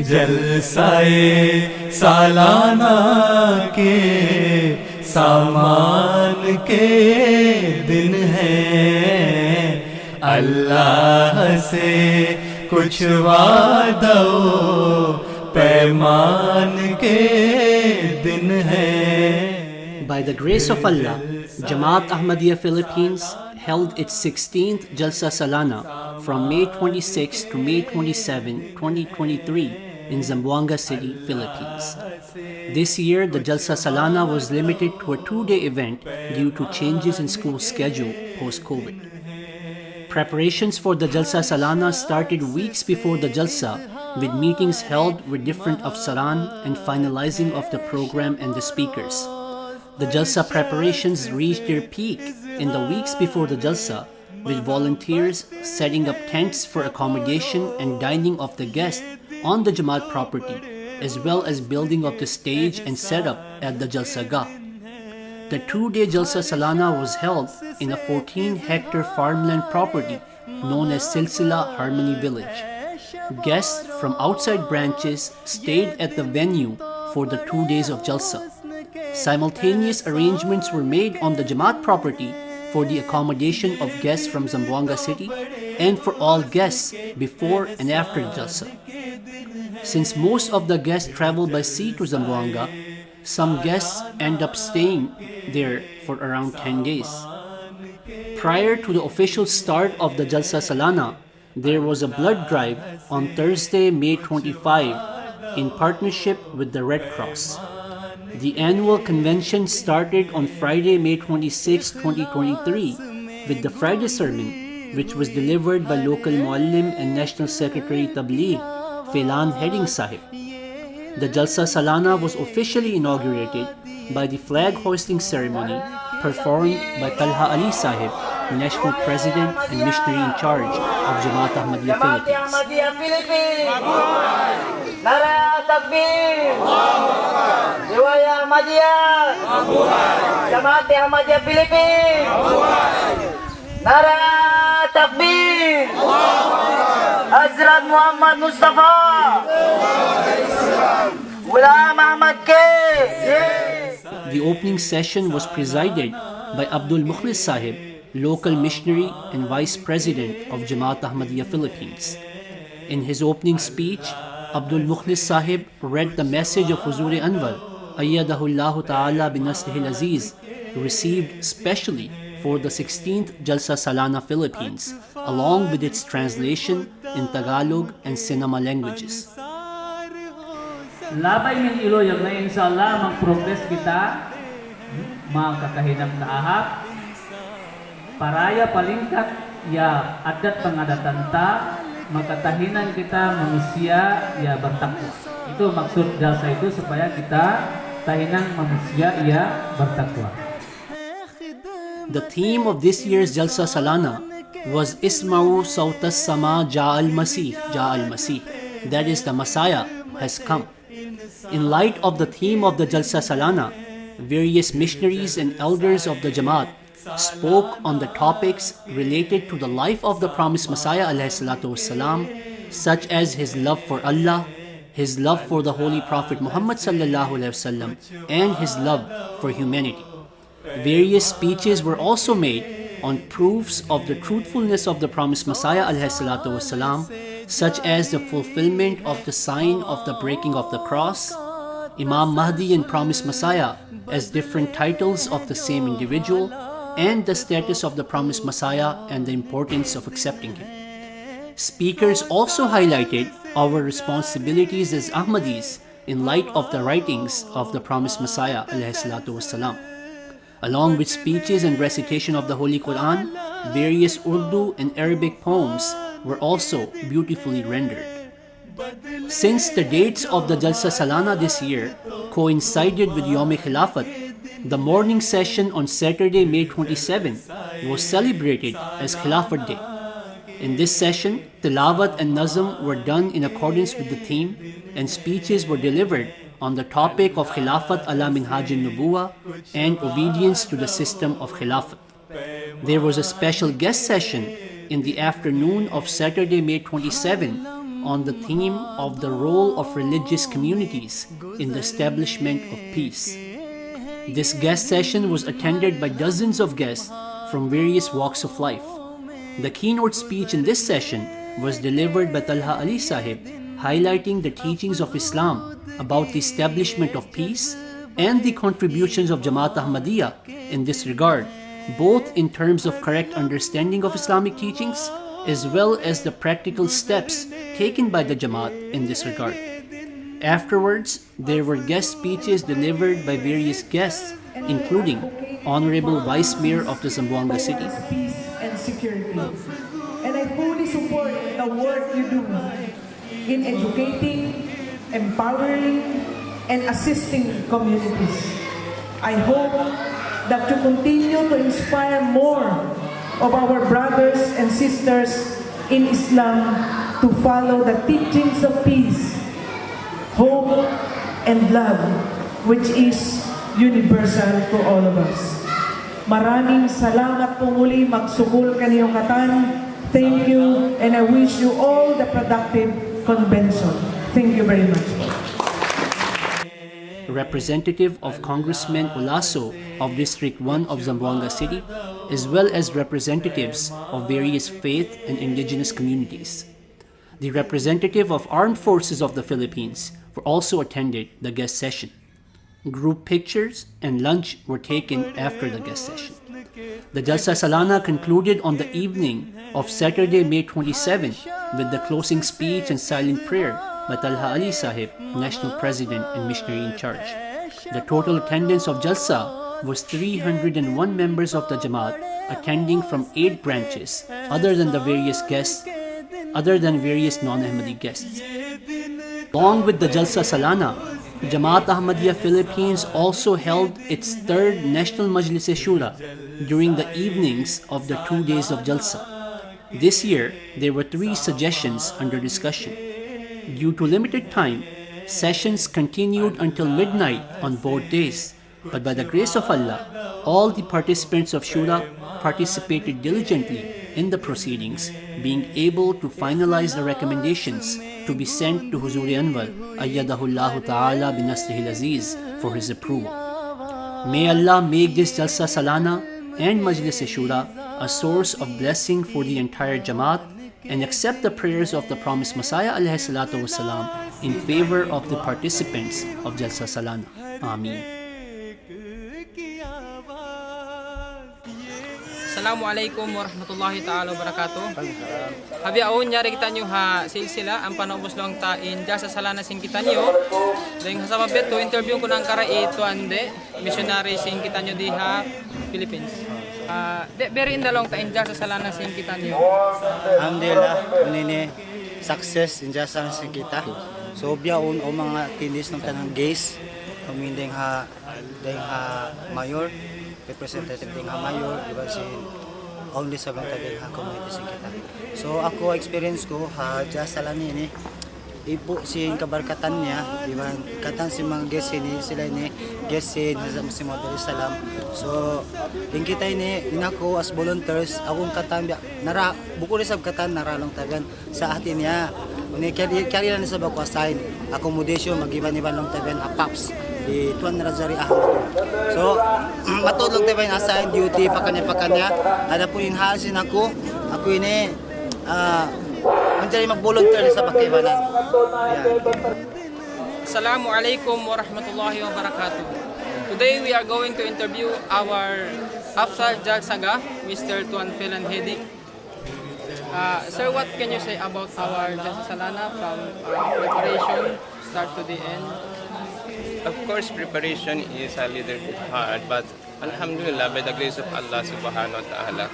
जलसाए सालाना के सामान के दिन है, अल्लाह से कुछ वादा पैमान के दिन है। By the grace of Allah, Jamaat Ahmadiyya Philippines held its 16th Jalsa Salana from May 26 to May 27, 2023 in Zamboanga City, Philippines. This year, the Jalsa Salana was limited to a 2-day event due to changes in school schedule post-COVID. Preparations for the Jalsa Salana started weeks before the Jalsa, with meetings held with different afsaran and finalizing of the program and the speakers. The Jalsa preparations reached their peak in the weeks before the Jalsa, with volunteers setting up tents for accommodation and dining of the guests on the Jamaat property, as well as building of the stage and setup at the Jalsa Gah. The 2-day Jalsa Salana was held in a 14-hectare farmland property known as Silsila Harmony Village. Guests from outside branches stayed at the venue for the 2 days of Jalsa. Simultaneous arrangements were made on the Jamaat property for the accommodation of guests from Zamboanga City and for all guests before and after Jalsa. Since most of the guests travel by sea to Zamboanga, some guests end up staying there for around 10 days. Prior to the official start of the Jalsa Salana, there was a blood drive on Thursday, May 25 in partnership with the Red Cross. The annual convention started on Friday, May 26, 2023 with the Friday sermon, which was delivered by local Muallim and National Secretary Tabligh, Felan Heading Sahib. The Jalsa Salana was officially inaugurated by the flag hoisting ceremony performed by Talha Ali Sahib, National President and Missionary in Charge of Jamaat Ahmadiyya Philippines. Nara Takbir! Riwaya Ahmadiyya! Jamaat Ahmadiyya Philippines! Nara Takbir! Hazrat Muhammad Mustafa! Ghulam Ahmad K! The opening session was presided by Abdul Mukhlis Sahib, local missionary and Vice President of Jamaat Ahmadiyya Philippines. In his opening speech, Abdul Mukhlis Sahib read the message of Huzur Anwar, Ayyadahullahu Ta'ala binasrihil Aziz, received specially for the 16th Jalsa Salana Philippines, along with its translation in Tagalog and Sinama languages. Labay ng ilo yung na inshallah mag-progress kita mga kakahinang kaahap paraya palingkat ya adat pangadatanta makatahinan kita manusia ya bertakwa. Itu maksud jalsa itu supaya kita tahinan manusia ya bertakwa. The theme of this year's Jalsa Salana was Isma'u Sautas Sama Ja'al Masih, that is, the Messiah has come. In light of the theme of the Jalsa Salana, various missionaries and elders of the Jamaat spoke on the topics related to the life of the promised Messiah ﷺ, such as his love for Allah, his love for the Holy Prophet Muhammad ﷺ, and his love for humanity. Various speeches were also made on proofs of the truthfulness of the promised Messiah ﷺ, such as the fulfillment of the sign of the breaking of the cross, Imam Mahdi and promised Messiah as different titles of the same individual, and the status of the promised Messiah and the importance of accepting him. Speakers also highlighted our responsibilities as Ahmadis in light of the writings of the promised Messiah ﷺ. Along with speeches and recitation of the Holy Quran, various Urdu and Arabic poems were also beautifully rendered. Since the dates of the Jalsa Salana this year coincided with Yom-e-Khilafat, the morning session on Saturday, May 27 was celebrated as Khilafat Day. In this session, tilawat and nazm were done in accordance with the theme, and speeches were delivered on the topic of Khilafat ala Minhajin Nubuwa and obedience to the system of Khilafat. There was a special guest session in the afternoon of Saturday, May 27, on the theme of the role of religious communities in the establishment of peace. This guest session was attended by dozens of guests from various walks of life. The keynote speech in this session was delivered by Talha Ali Sahib, highlighting the teachings of Islam about the establishment of peace and the contributions of Jamaat Ahmadiyya in this regard, both in terms of correct understanding of Islamic teachings as well as the practical steps taken by the Jamaat in this regard. Afterwards, there were guest speeches delivered by various guests, including Honorable Vice Mayor of the Zamboanga City, Peace and security. And I fully support the work you do in educating, empowering, and assisting communities. I hope that you continue to inspire more of our brothers and sisters in Islam to follow the teachings of peace, hope, and love, which is universal to all of us. Maraming salamat po muli, magsugol kaniyong katan. Thank you, and I wish you all the productive convention. Thank you very much. representative of Congressman Olaso of District 1 of Zamboanga City, as well as representatives of various faith and indigenous communities. The representative of Armed Forces of the Philippines were also attended the guest session. Group pictures and lunch were taken after the guest session. The Jalsa Salana concluded on the evening of Saturday, May 27 with the closing speech and silent prayer by Talha Ali Sahib, National President and Missionary in Charge. The total attendance of Jalsa was 301 members of the Jamaat attending from 8 branches other than various non-Ahmadi guests. Along with the Jalsa Salana, Jamaat Ahmadiyya Philippines also held its 3rd National Majlis-e-Shura during the evenings of the 2 days of Jalsa. This year, there were 3 suggestions under discussion. Due to limited time, sessions continued until midnight on both days, but by the grace of Allah, all the participants of Shura participated diligently in the proceedings, being able to finalize the recommendations to be sent to Huzuri Anwar, ayyadahullahu ta'ala binasrihil aziz, for his approval. May Allah make this Jalsa Salana and Majlis-e-Shura a source of blessing for the entire Jamaat and accept the prayers of the promised Messiah alayhi salatu wasalam in favor of the participants of Jalsa Salana. Ameen. Assalamualaikum warahmatullahi ta'ala wabarakatuh. Habi aon nyari kita nyo ha silsila ang panaubos lang ta in Jalsa Salana sing kita nyo. Dahil sa mabet to interview ko ng kara ito ande missionary sing kita nyo di ha Philippines. Very in the long ta in Jalsa Salana sing kita nyo. Alhamdulillah, unini success in Jalsa sing kita. So biya o mga tindis ng tanang gays, kumindeng ha mayor, representative ding ha mayor, diba si only sa bang ding ha community sing kita. So ako experience ko ha Jalsa Salana ini ipo si kabarkatan niya, diba? Katan si mga guest ini sila ini guest si Muhammad Salam. So yung kita ini inako as volunteers akong katan nara buko ni sab katan naralong tagan sa atin niya. Uni kari na sa bako assign accommodation magiban-iban long tagan a paps di Tuan Razari Ahmad. So matulog tayo na assign duty pa kanya ada po inhalsin ako ini mencari mag-volunteer sa pakibanan. Assalamualaikum warahmatullahi wabarakatuh. Today we are going to interview our Afsal Jalsaga, Mr. Tuan Phelan Hedik. Sir, what can you say about our Jalsa Salana from preparation start to the end? Of course, preparation is a little bit hard, but Alhamdulillah, by the grace of Allah subhanahu wa ta'ala,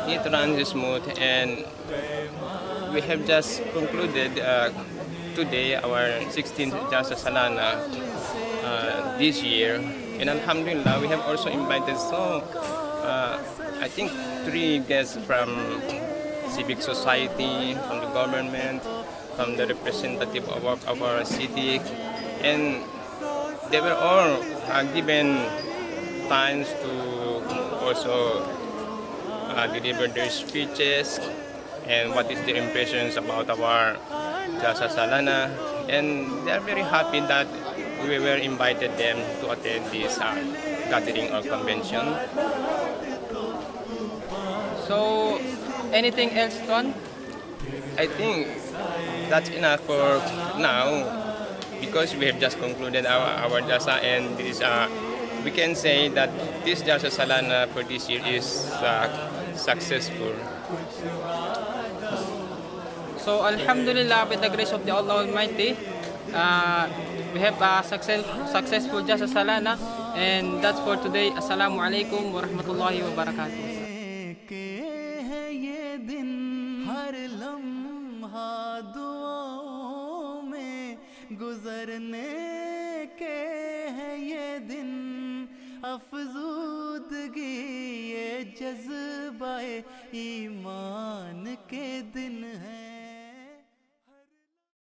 it runs smooth, and we have just concluded today our 16th Jalsa Salana this year, and Alhamdulillah, we have also invited I think 3 guests from civic society, from the government, from the representative of our city, and they were all given times to also deliver their speeches and what is their impressions about our Jalsa Salana, and they are very happy that we were invited them to attend this gathering or convention. So, anything else, Ton? I think that's enough for now because we have just concluded our Jalsa, and this, we can say that this Jalsa Salana for this year is successful. So, Alhamdulillah, with the grace of the Allah Almighty, we have a successful Jalsa Salana, and that's for today. Assalamu alaikum wa rahmatullahi wa barakatuh. के है ये दिन हर लम्हा दुआओं में गुजरने के है ये दिन अफजूदगी ये जज्बाए ईमान के दिन है